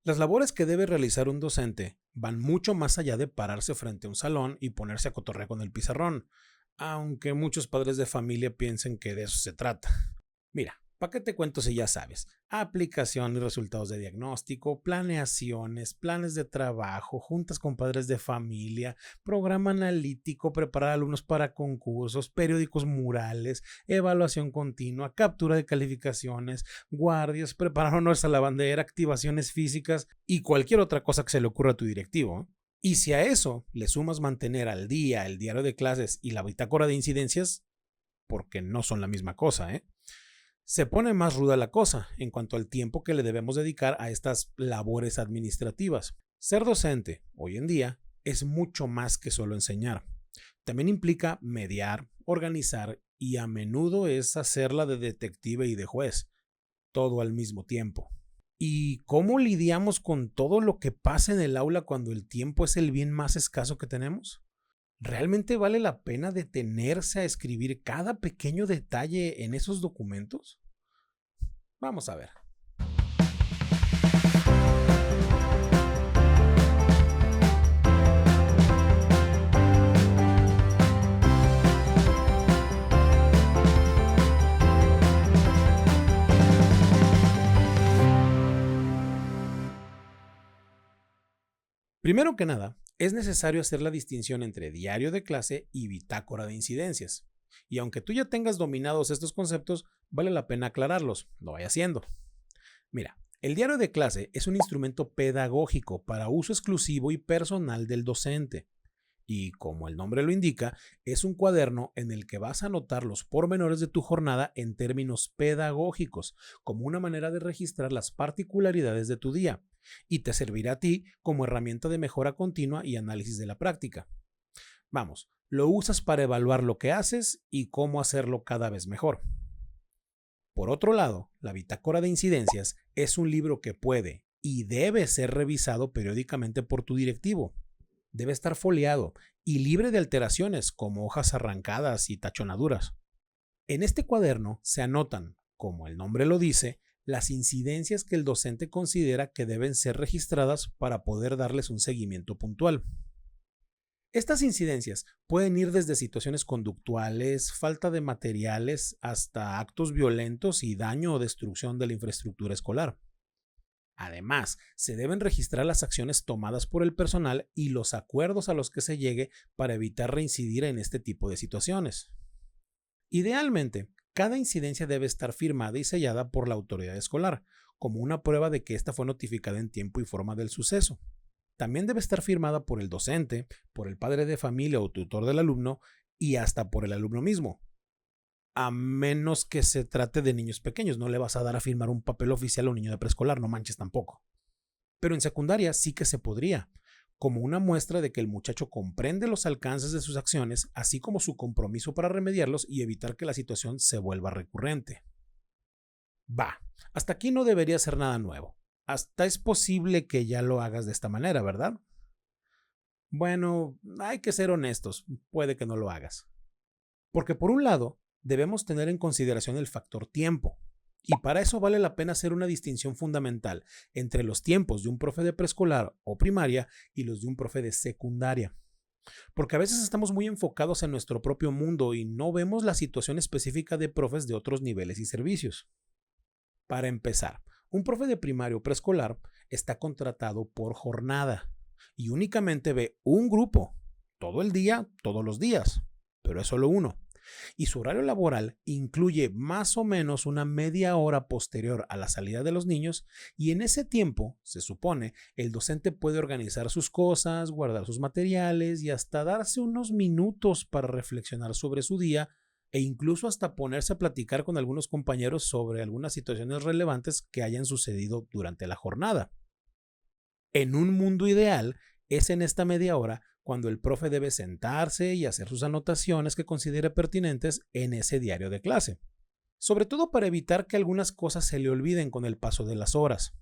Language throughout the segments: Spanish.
Las labores que debe realizar un docente van mucho más allá de pararse frente a un salón y ponerse a cotorrear con el pizarrón, aunque muchos padres de familia piensen que de eso se trata. Mira, ¿para qué te cuento si ya sabes? Aplicación y resultados de diagnóstico, planeaciones, planes de trabajo, juntas con padres de familia, programa analítico, preparar alumnos para concursos, periódicos murales, evaluación continua, captura de calificaciones, guardias, preparar honores a la bandera, activaciones físicas y cualquier otra cosa que se le ocurra a tu directivo. Y si a eso le sumas mantener al día el diario de clases y la bitácora de incidencias, porque no son la misma cosa, se pone más ruda la cosa en cuanto al tiempo que le debemos dedicar a estas labores administrativas. Ser docente, hoy en día, es mucho más que solo enseñar. También implica mediar, organizar y a menudo es hacerla de detective y de juez, todo al mismo tiempo. ¿Y cómo lidiamos con todo lo que pasa en el aula cuando el tiempo es el bien más escaso que tenemos? ¿Realmente vale la pena detenerse a escribir cada pequeño detalle en esos documentos? Vamos a ver. Primero que nada, es necesario hacer la distinción entre diario de clase y bitácora de incidencias. Y aunque tú ya tengas dominados estos conceptos, vale la pena aclararlos, lo vaya haciendo. Mira, el diario de clase es un instrumento pedagógico para uso exclusivo y personal del docente. Y como el nombre lo indica, es un cuaderno en el que vas a anotar los pormenores de tu jornada en términos pedagógicos, como una manera de registrar las particularidades de tu día, y te servirá a ti como herramienta de mejora continua y análisis de la práctica. Vamos, lo usas para evaluar lo que haces y cómo hacerlo cada vez mejor. Por otro lado, la bitácora de incidencias es un libro que puede y debe ser revisado periódicamente por tu directivo. Debe estar foliado y libre de alteraciones como hojas arrancadas y tachonaduras. En este cuaderno se anotan, como el nombre lo dice, las incidencias que el docente considera que deben ser registradas para poder darles un seguimiento puntual. Estas incidencias pueden ir desde situaciones conductuales, falta de materiales, hasta actos violentos y daño o destrucción de la infraestructura escolar. Además, se deben registrar las acciones tomadas por el personal y los acuerdos a los que se llegue para evitar reincidir en este tipo de situaciones. Idealmente, cada incidencia debe estar firmada y sellada por la autoridad escolar, como una prueba de que ésta fue notificada en tiempo y forma del suceso. También debe estar firmada por el docente, por el padre de familia o tutor del alumno y hasta por el alumno mismo. A menos que se trate de niños pequeños, no le vas a dar a firmar un papel oficial a un niño de preescolar, no manches tampoco. Pero en secundaria sí que se podría, como una muestra de que el muchacho comprende los alcances de sus acciones, así como su compromiso para remediarlos y evitar que la situación se vuelva recurrente. Va, hasta aquí no debería ser nada nuevo. Hasta es posible que ya lo hagas de esta manera, ¿verdad? Bueno, hay que ser honestos, puede que no lo hagas. Porque por un lado, debemos tener en consideración el factor tiempo. Y para eso vale la pena hacer una distinción fundamental entre los tiempos de un profe de preescolar o primaria y los de un profe de secundaria. Porque a veces estamos muy enfocados en nuestro propio mundo y no vemos la situación específica de profes de otros niveles y servicios. Para empezar, un profe de primaria o preescolar está contratado por jornada y únicamente ve un grupo, todo el día, todos los días, pero es solo uno. Y su horario laboral incluye más o menos una media hora posterior a la salida de los niños y en ese tiempo, se supone, el docente puede organizar sus cosas, guardar sus materiales y hasta darse unos minutos para reflexionar sobre su día e incluso hasta ponerse a platicar con algunos compañeros sobre algunas situaciones relevantes que hayan sucedido durante la jornada. En un mundo ideal, es en esta media hora cuando el profe debe sentarse y hacer sus anotaciones que considere pertinentes en ese diario de clase, sobre todo para evitar que algunas cosas se le olviden con el paso de las horas.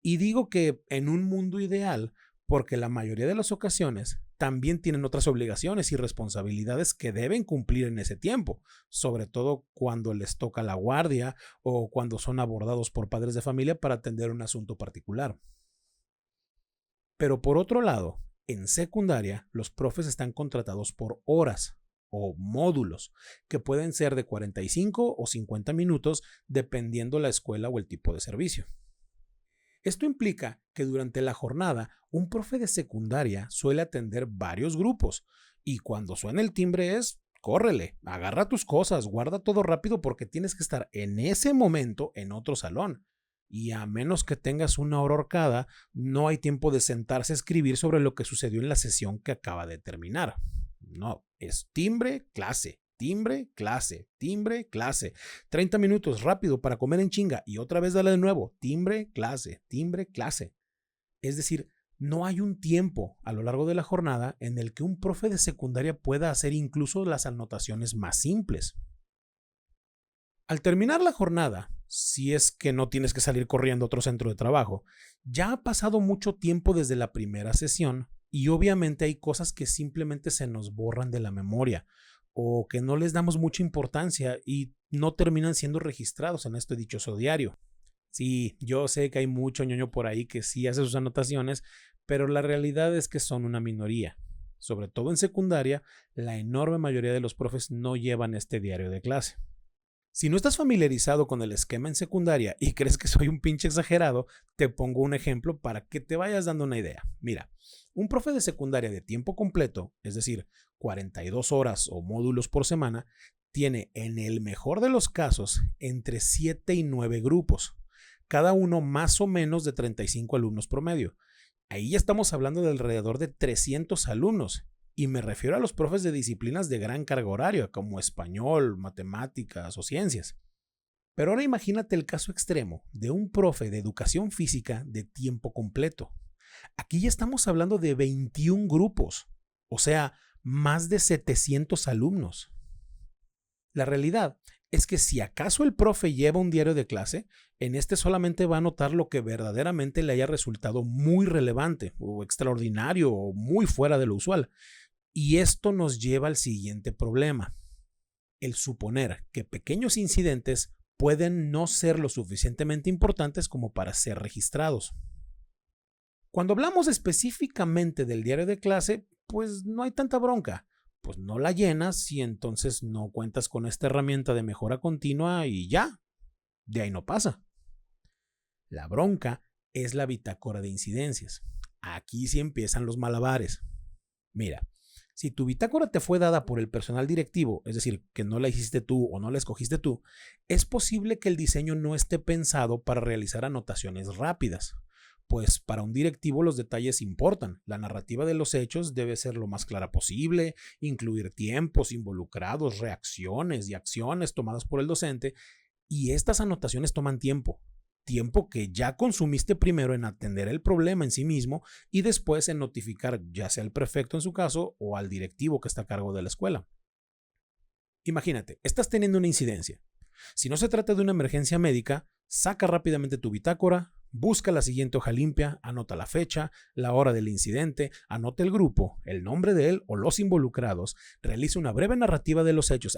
Y digo que en un mundo ideal porque la mayoría de las ocasiones también tienen otras obligaciones y responsabilidades que deben cumplir en ese tiempo, sobre todo cuando les toca la guardia o cuando son abordados por padres de familia para atender un asunto particular. Pero por otro lado, en secundaria, los profes están contratados por horas o módulos, que pueden ser de 45 o 50 minutos dependiendo la escuela o el tipo de servicio. Esto implica que durante la jornada, un profe de secundaria suele atender varios grupos y cuando suena el timbre es, córrele, agarra tus cosas, guarda todo rápido porque tienes que estar en ese momento en otro salón. Y a menos que tengas una hora horcada, no hay tiempo de sentarse a escribir sobre lo que sucedió en la sesión que acaba de terminar. No, es timbre, clase, timbre, clase, timbre, clase. 30 minutos rápido para comer en chinga y otra vez dale de nuevo, timbre, clase, timbre, clase. Es decir, no hay un tiempo a lo largo de la jornada en el que un profe de secundaria pueda hacer incluso las anotaciones más simples. Al terminar la jornada, si es que no tienes que salir corriendo a otro centro de trabajo, ya ha pasado mucho tiempo desde la primera sesión y obviamente hay cosas que simplemente se nos borran de la memoria o que no les damos mucha importancia y no terminan siendo registrados en este dichoso diario. Sí, yo sé que hay mucho ñoño por ahí que sí hace sus anotaciones, pero la realidad es que son una minoría. Sobre todo en secundaria, la enorme mayoría de los profes no llevan este diario de clase. Si no estás familiarizado con el esquema en secundaria y crees que soy un pinche exagerado, te pongo un ejemplo para que te vayas dando una idea. Mira, un profe de secundaria de tiempo completo, es decir, 42 horas o módulos por semana, tiene en el mejor de los casos entre 7 y 9 grupos, cada uno más o menos de 35 alumnos promedio. Ahí ya estamos hablando de alrededor de 300 alumnos. Y me refiero a los profes de disciplinas de gran carga horaria, como español, matemáticas o ciencias. Pero ahora imagínate el caso extremo de un profe de educación física de tiempo completo. Aquí ya estamos hablando de 21 grupos, o sea, más de 700 alumnos. La realidad es que si acaso el profe lleva un diario de clase, en este solamente va a anotar lo que verdaderamente le haya resultado muy relevante o extraordinario o muy fuera de lo usual. Y esto nos lleva al siguiente problema: el suponer que pequeños incidentes pueden no ser lo suficientemente importantes como para ser registrados. Cuando hablamos específicamente del diario de clase, pues no hay tanta bronca, pues no la llenas y entonces no cuentas con esta herramienta de mejora continua y ya, de ahí no pasa. La bronca es la bitácora de incidencias. Aquí sí empiezan los malabares. Mira, si tu bitácora te fue dada por el personal directivo, es decir, que no la hiciste tú o no la escogiste tú, es posible que el diseño no esté pensado para realizar anotaciones rápidas. Pues para un directivo los detalles importan. La narrativa de los hechos debe ser lo más clara posible, incluir tiempos involucrados, reacciones y acciones tomadas por el docente, y estas anotaciones toman tiempo. Tiempo que ya consumiste primero en atender el problema en sí mismo y después en notificar ya sea al prefecto en su caso o al directivo que está a cargo de la escuela. Imagínate, estás teniendo una incidencia. Si no se trata de una emergencia médica, saca rápidamente tu bitácora, busca la siguiente hoja limpia, anota la fecha, la hora del incidente, anota el grupo, el nombre de él o los involucrados, realiza una breve narrativa de los hechos.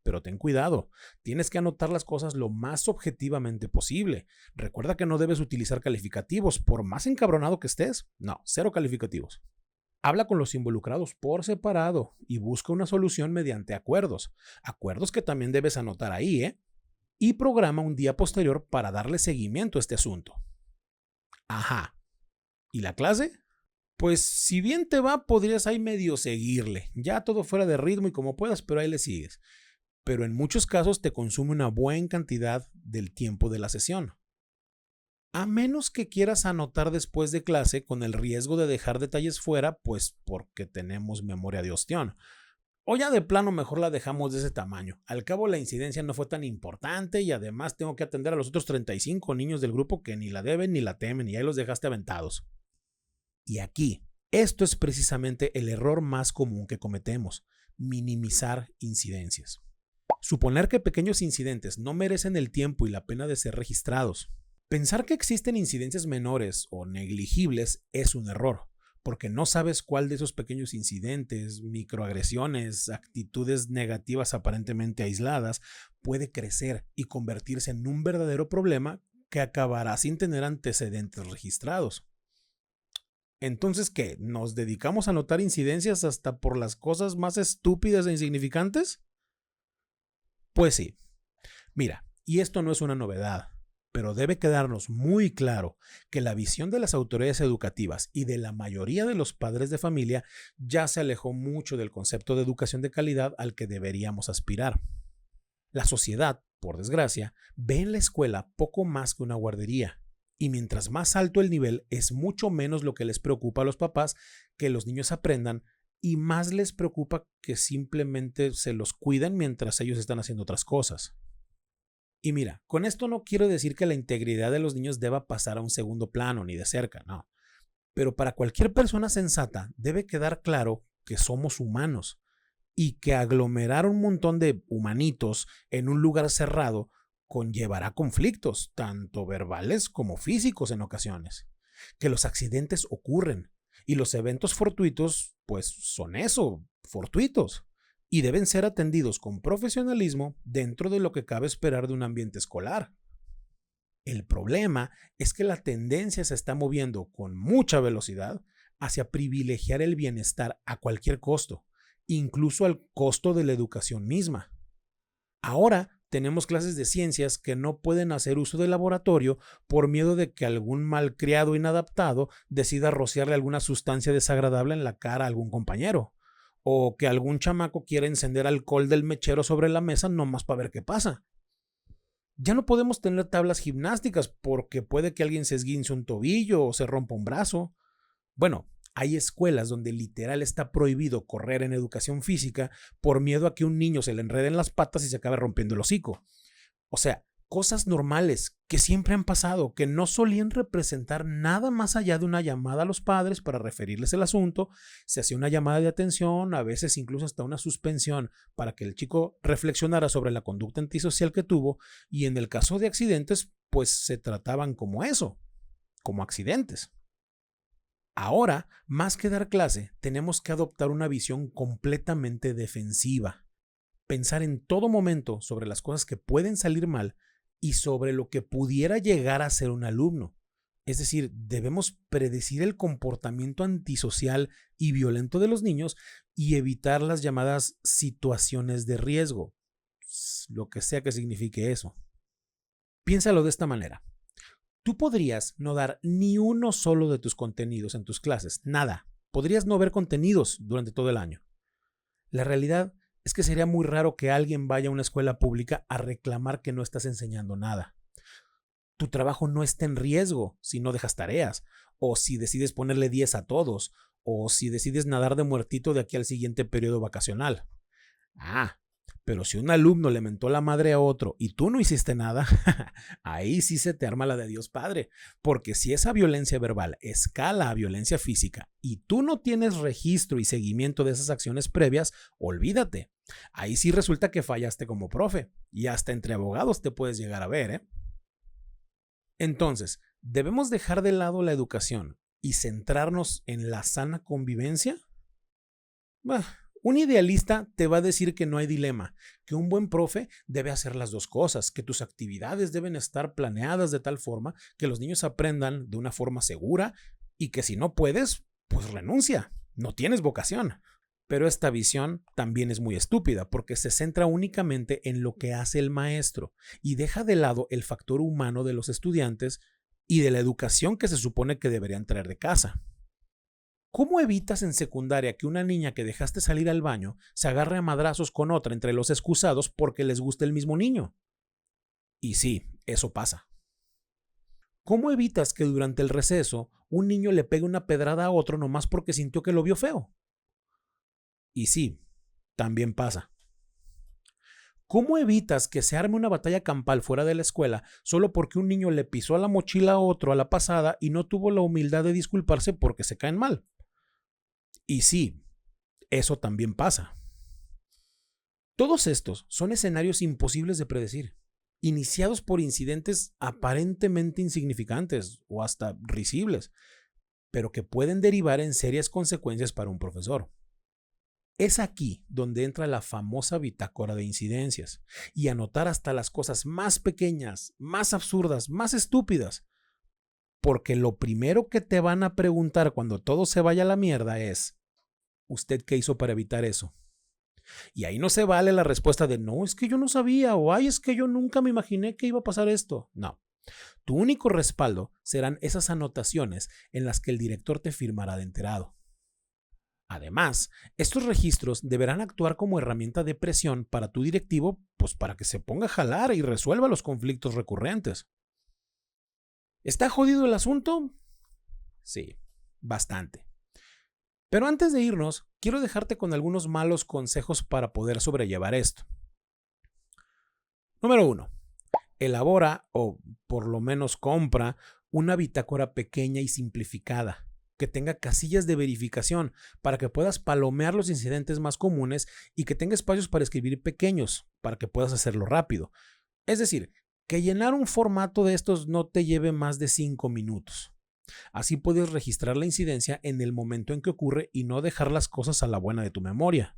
Pero ten cuidado, tienes que anotar las cosas lo más objetivamente posible. Recuerda que no debes utilizar calificativos, por más encabronado que estés. No, cero calificativos. Habla con los involucrados por separado y busca una solución mediante acuerdos. Acuerdos que también debes anotar ahí, ¿eh? Y programa un día posterior para darle seguimiento a este asunto. Ajá. ¿Y la clase? Pues si bien te va, podrías ahí medio seguirle. Ya todo fuera de ritmo y como puedas, pero ahí le sigues. Pero en muchos casos te consume una buena cantidad del tiempo de la sesión. A menos que quieras anotar después de clase con el riesgo de dejar detalles fuera, pues porque tenemos memoria de ostión. O ya de plano mejor la dejamos de ese tamaño. Al cabo la incidencia no fue tan importante y además tengo que atender a los otros 35 niños del grupo que ni la deben ni la temen y ahí los dejaste aventados. Y aquí, esto es precisamente el error más común que cometemos: minimizar incidencias. Suponer que pequeños incidentes no merecen el tiempo y la pena de ser registrados. Pensar que existen incidencias menores o negligibles es un error, porque no sabes cuál de esos pequeños incidentes, microagresiones, actitudes negativas aparentemente aisladas, puede crecer y convertirse en un verdadero problema que acabará sin tener antecedentes registrados. Entonces, ¿qué? ¿Nos dedicamos a notar incidencias hasta por las cosas más estúpidas e insignificantes? Pues sí. Mira, y esto no es una novedad, pero debe quedarnos muy claro que la visión de las autoridades educativas y de la mayoría de los padres de familia ya se alejó mucho del concepto de educación de calidad al que deberíamos aspirar. La sociedad, por desgracia, ve en la escuela poco más que una guardería. Y mientras más alto el nivel, es mucho menos lo que les preocupa a los papás que los niños aprendan y más les preocupa que simplemente se los cuiden mientras ellos están haciendo otras cosas. Y mira, con esto no quiero decir que la integridad de los niños deba pasar a un segundo plano ni de cerca, no. Pero para cualquier persona sensata debe quedar claro que somos humanos y que aglomerar un montón de humanitos en un lugar cerrado conllevará conflictos, tanto verbales como físicos en ocasiones. Que los accidentes ocurren y los eventos fortuitos, pues son eso, fortuitos, y deben ser atendidos con profesionalismo dentro de lo que cabe esperar de un ambiente escolar. El problema es que la tendencia se está moviendo con mucha velocidad hacia privilegiar el bienestar a cualquier costo, incluso al costo de la educación misma. Ahora tenemos clases de ciencias que no pueden hacer uso del laboratorio por miedo de que algún malcriado inadaptado decida rociarle alguna sustancia desagradable en la cara a algún compañero, o que algún chamaco quiera encender alcohol del mechero sobre la mesa nomás para ver qué pasa. Ya no podemos tener tablas gimnásticas porque puede que alguien se esguince un tobillo o se rompa un brazo. Bueno, hay escuelas donde literal está prohibido correr en educación física por miedo a que un niño se le enrede en las patas y se acabe rompiendo el hocico. O sea, cosas normales que siempre han pasado, que no solían representar nada más allá de una llamada a los padres para referirles el asunto, se hacía una llamada de atención, a veces incluso hasta una suspensión para que el chico reflexionara sobre la conducta antisocial que tuvo, y en el caso de accidentes, pues se trataban como eso, como accidentes. Ahora, más que dar clase, tenemos que adoptar una visión completamente defensiva. Pensar en todo momento sobre las cosas que pueden salir mal y sobre lo que pudiera llegar a ser un alumno. Es decir, debemos predecir el comportamiento antisocial y violento de los niños y evitar las llamadas situaciones de riesgo, lo que sea que signifique eso. Piénsalo de esta manera. Tú podrías no dar ni uno solo de tus contenidos en tus clases, nada. Podrías no ver contenidos durante todo el año. La realidad es que sería muy raro que alguien vaya a una escuela pública a reclamar que no estás enseñando nada. Tu trabajo no está en riesgo si no dejas tareas, o si decides ponerle 10 a todos, o si decides nadar de muertito de aquí al siguiente periodo vacacional. Pero si un alumno le mentó la madre a otro y tú no hiciste nada, ahí sí se te arma la de Dios Padre, porque si esa violencia verbal escala a violencia física y tú no tienes registro y seguimiento de esas acciones previas, olvídate. Ahí sí resulta que fallaste como profe y hasta entre abogados te puedes llegar a ver, ¿eh? Entonces, ¿debemos dejar de lado la educación y centrarnos en la sana convivencia? Bah, un idealista te va a decir que no hay dilema, que un buen profe debe hacer las dos cosas, que tus actividades deben estar planeadas de tal forma que los niños aprendan de una forma segura y que si no puedes, pues renuncia, no tienes vocación. Pero esta visión también es muy estúpida porque se centra únicamente en lo que hace el maestro y deja de lado el factor humano de los estudiantes y de la educación que se supone que deberían traer de casa. ¿Cómo evitas en secundaria que una niña que dejaste salir al baño se agarre a madrazos con otra entre los excusados porque les gusta el mismo niño? Y sí, eso pasa. ¿Cómo evitas que durante el receso un niño le pegue una pedrada a otro nomás porque sintió que lo vio feo? Y sí, también pasa. ¿Cómo evitas que se arme una batalla campal fuera de la escuela solo porque un niño le pisó la mochila a otro a la pasada y no tuvo la humildad de disculparse porque se caen mal? Y sí, eso también pasa. Todos estos son escenarios imposibles de predecir, iniciados por incidentes aparentemente insignificantes o hasta risibles, pero que pueden derivar en serias consecuencias para un profesor. Es aquí donde entra la famosa bitácora de incidencias y anotar hasta las cosas más pequeñas, más absurdas, más estúpidas. Porque lo primero que te van a preguntar cuando todo se vaya a la mierda es, ¿usted qué hizo para evitar eso? Y ahí no se vale la respuesta de, no, es que yo no sabía, o ay, es que yo nunca me imaginé que iba a pasar esto. No. Tu único respaldo serán esas anotaciones en las que el director te firmará de enterado. Además, estos registros deberán actuar como herramienta de presión para tu directivo, pues para que se ponga a jalar y resuelva los conflictos recurrentes. ¿Está jodido el asunto? Sí, bastante. Pero antes de irnos, quiero dejarte con algunos malos consejos para poder sobrellevar esto. Número 1. Elabora, o por lo menos compra, una bitácora pequeña y simplificada, que tenga casillas de verificación para que puedas palomear los incidentes más comunes y que tenga espacios para escribir pequeños, para que puedas hacerlo rápido. Es decir, que llenar un formato de estos no te lleve más de 5 minutos. Así puedes registrar la incidencia en el momento en que ocurre y no dejar las cosas a la buena de tu memoria.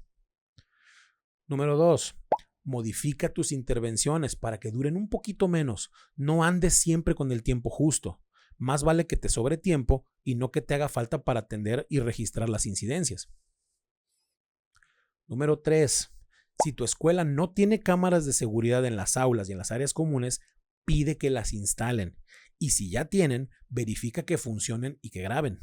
Número 2. Modifica tus intervenciones para que duren un poquito menos. No andes siempre con el tiempo justo. Más vale que te sobre tiempo y no que te haga falta para atender y registrar las incidencias. Número 3. Si tu escuela no tiene cámaras de seguridad en las aulas y en las áreas comunes, pide que las instalen. Y si ya tienen, verifica que funcionen y que graben.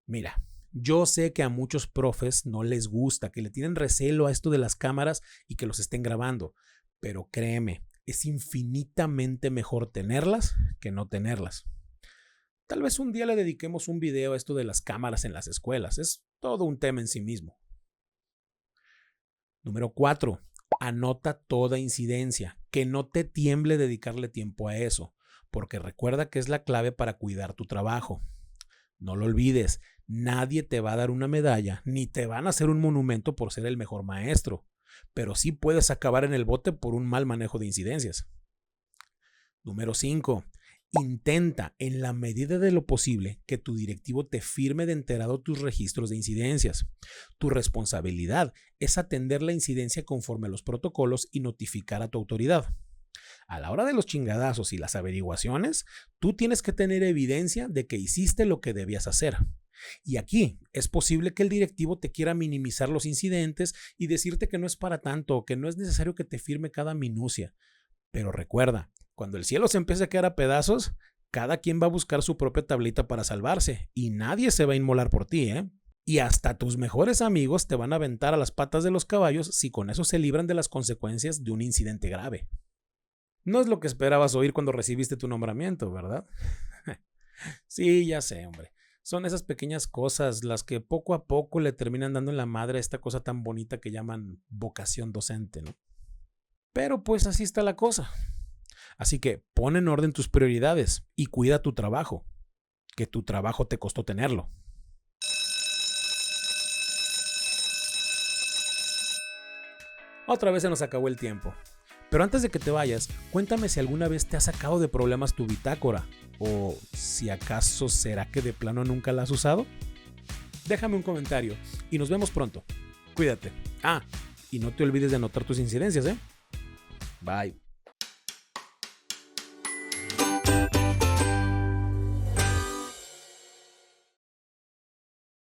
Mira, yo sé que a muchos profes no les gusta, que le tienen recelo a esto de las cámaras y que los estén grabando. Pero créeme, es infinitamente mejor tenerlas que no tenerlas. Tal vez un día le dediquemos un video a esto de las cámaras en las escuelas. Es todo un tema en sí mismo. Número 4. Anota toda incidencia. Que no te tiemble dedicarle tiempo a eso, porque recuerda que es la clave para cuidar tu trabajo. No lo olvides, nadie te va a dar una medalla, ni te van a hacer un monumento por ser el mejor maestro, pero sí puedes acabar en el bote por un mal manejo de incidencias. Número 5. Intenta, en la medida de lo posible, que tu directivo te firme de enterado tus registros de incidencias. Tu responsabilidad es atender la incidencia conforme a los protocolos y notificar a tu autoridad. A la hora de los chingadazos y las averiguaciones, tú tienes que tener evidencia de que hiciste lo que debías hacer. Y aquí es posible que el directivo te quiera minimizar los incidentes y decirte que no es para tanto o que no es necesario que te firme cada minucia. Pero recuerda, cuando el cielo se empiece a caer a pedazos, cada quien va a buscar su propia tablita para salvarse y nadie se va a inmolar por ti, ¿eh? Y hasta tus mejores amigos te van a aventar a las patas de los caballos si con eso se libran de las consecuencias de un incidente grave. No es lo que esperabas oír cuando recibiste tu nombramiento, ¿verdad? Sí, ya sé, hombre. Son esas pequeñas cosas las que poco a poco le terminan dando en la madre a esta cosa tan bonita que llaman vocación docente, ¿no? Pero pues así está la cosa. Así que pon en orden tus prioridades y cuida tu trabajo, que tu trabajo te costó tenerlo. Otra vez se nos acabó el tiempo. Pero antes de que te vayas, cuéntame si alguna vez te ha sacado de problemas tu bitácora, o si acaso será que de plano nunca la has usado. Déjame un comentario y nos vemos pronto. Cuídate. Y no te olvides de anotar tus incidencias, ¿eh? Bye.